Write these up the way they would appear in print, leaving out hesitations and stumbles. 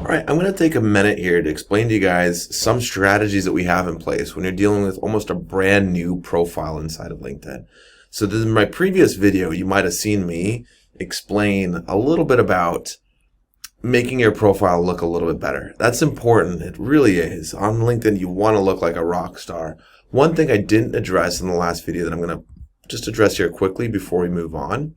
right, I'm going to take a minute here to explain to you guys some strategies that we have in place when you're dealing with almost a brand new profile inside of LinkedIn. So this is my previous video, you might have seen me explain a little bit about making your profile look a little bit better. That's important. It really is. On LinkedIn, you want to look like a rock star. One thing I didn't address in the last video that I'm going to just address here quickly before we move on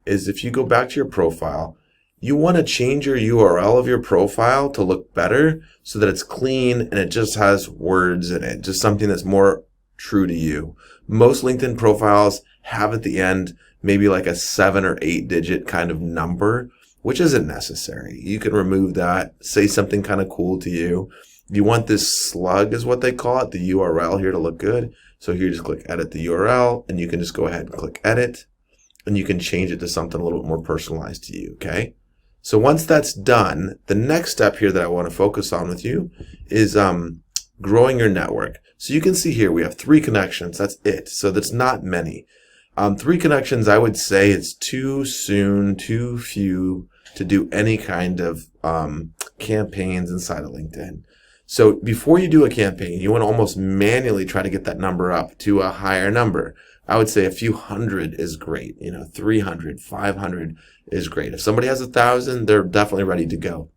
is if you go back to your profile, you want to change your URL of your profile to look better so that it's clean and it just has words in it, just something that's more true to you. Most LinkedIn profiles have at the end maybe like a 7 or 8 digit kind of number, which isn't necessary. You can remove that, say something kind of cool to you. You want this slug is what they call it, the URL here to look good. So here, just click edit the URL and you can just go ahead and click edit and you can change it to something a little bit more personalized to you, okay? So once that's done, the next step here that I want to focus on with you is growing your network. So you can see here we have 3 connections. That's it. So that's not many. 3 connections, I would say it's too soon, too few to do any kind of campaigns inside of LinkedIn. So before you do a campaign, you want to almost manually try to get that number up to a higher number. I would say a few hundred is great. 300, 500 is great. If somebody has 1,000, they're definitely ready to go.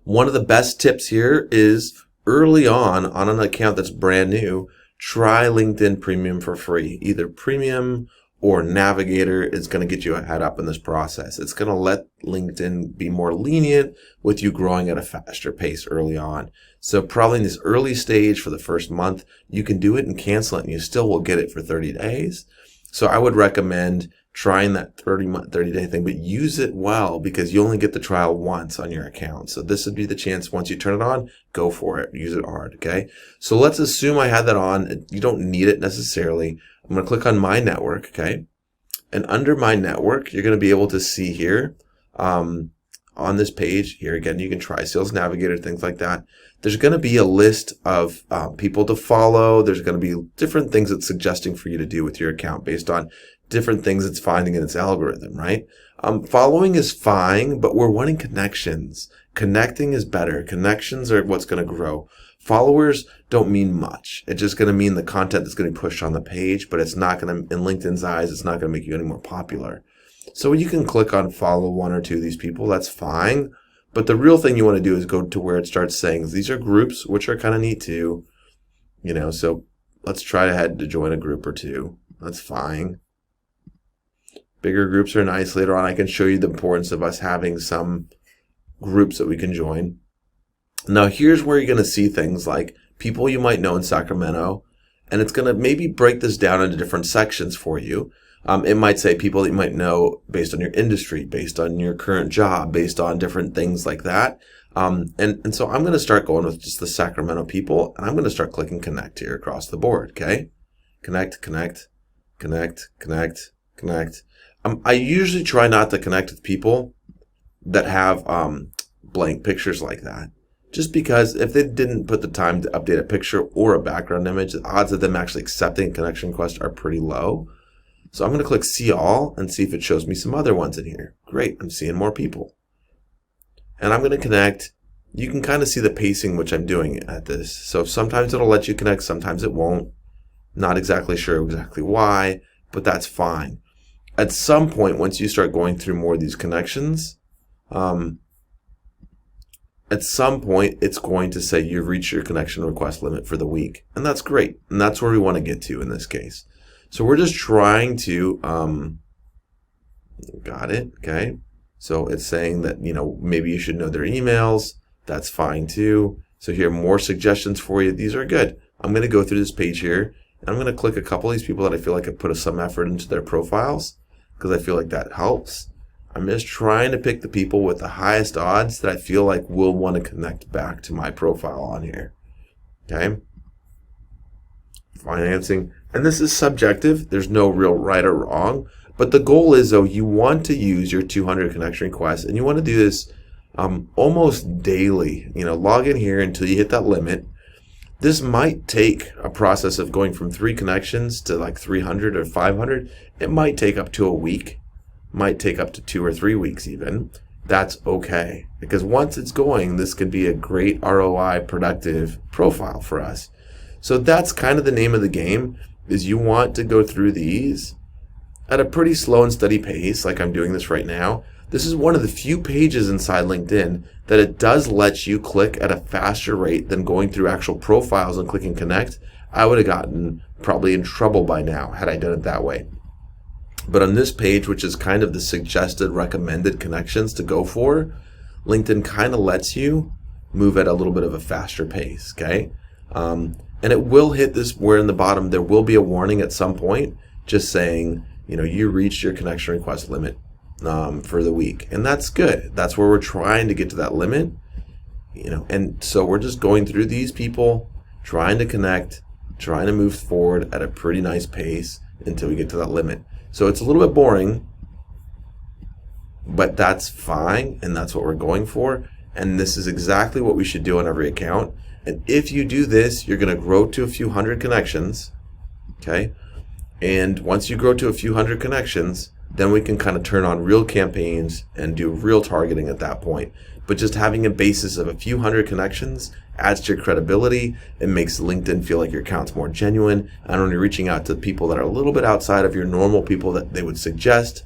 One of the best tips here is early on an account that's brand new, try LinkedIn Premium for free. Either Premium or Navigator is going to get you a head up in this process. It's going to let LinkedIn be more lenient with you growing at a faster pace early on. So probably in this early stage for the first month, you can do it and cancel it and you still will get it for 30 days. So I would recommend trying that 30-day thing, but use it well because you only get the trial once on your account. So this would be the chance once you turn it on, go for it. Use it hard, okay? So let's assume I had that on. You don't need it necessarily. I'm going to click on My Network, okay? And under My Network, you're going to be able to see here on this page, here again, you can try Sales Navigator, things like that. There's going to be a list of people to follow. There's going to be different things it's suggesting for you to do with your account based on different things it's finding in its algorithm, right? Following is fine, but we're wanting connections. Connecting is better. Connections are what's going to grow. Followers don't mean much. It's just going to mean the content that's going to be pushed on the page, but it's not going to, in LinkedIn's eyes, it's not going to make you any more popular. So you can click on follow 1 or 2 of these people. That's fine. But the real thing you want to do is go to where it starts saying these are groups, which are kind of neat too. So let's try to head to join a group or 2. That's fine. Bigger groups are nice. Later on, I can show you the importance of us having some groups that we can join. Now, here's where you're going to see things like people you might know in Sacramento, and it's going to maybe break this down into different sections for you. It might say people that you might know based on your industry, based on your current job, based on different things like that. And so I'm going to start going with just the Sacramento people, and I'm going to start clicking connect here across the board, okay? Connect, connect, connect, connect, connect. I usually try not to connect with people that have blank pictures like that. Just because if they didn't put the time to update a picture or a background image, the odds of them actually accepting a connection request are pretty low. So I'm going to click see all and see if it shows me some other ones in here. Great, I'm seeing more people. And I'm going to connect. You can kind of see the pacing which I'm doing at this. So sometimes it'll let you connect, sometimes it won't. Not exactly sure exactly why, but that's fine. At some point, once you start going through more of these connections, at some point, it's going to say you've reached your connection request limit for the week. And that's great. And that's where we want to get to in this case. So we're just trying to, got it, okay. So it's saying that, maybe you should know their emails. That's fine too. So here are more suggestions for you. These are good. I'm going to go through this page here. And I'm going to click a couple of these people that I feel like have put some effort into their profiles because I feel like that helps. I'm just trying to pick the people with the highest odds that I feel like will want to connect back to my profile on here. Okay. Financing. And this is subjective. There's no real right or wrong. But the goal is, though, you want to use your 200 connection requests. And you want to do this almost daily. Log in here until you hit that limit. This might take a process of going from 3 connections to like 300 or 500. It might take up to a week. Might take up to 2 or 3 weeks even. that's okay. Because once it's going, this could be a great ROI productive profile for us. So that's kind of the name of the game, is you want to go through these at a pretty slow and steady pace, like I'm doing this right now. This is one of the few pages inside LinkedIn that it does let you click at a faster rate than going through actual profiles and clicking connect. I would have gotten probably in trouble by now had I done it that way. But on this page, which is kind of the suggested recommended connections to go for, LinkedIn kind of lets you move at a little bit of a faster pace, okay? And it will hit this where in the bottom, there will be a warning at some point just saying, you reached your connection request limit for the week. And that's good. That's where we're trying to get to that limit, and so we're just going through these people, trying to connect, trying to move forward at a pretty nice pace until we get to that limit. So it's a little bit boring, but that's fine, and that's what we're going for. And this is exactly what we should do on every account. And if you do this, you're going to grow to a few hundred connections, okay? And once you grow to a few hundred connections, then we can kind of turn on real campaigns and do real targeting at that point. But just having a basis of a few hundred connections adds to your credibility. It makes LinkedIn feel like your account's more genuine. And when you're reaching out to people that are a little bit outside of your normal people that they would suggest,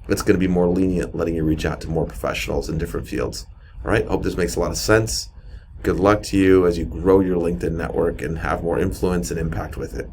it's going to be more lenient, letting you reach out to more professionals in different fields. All right, hope this makes a lot of sense. Good luck to you as you grow your LinkedIn network and have more influence and impact with it.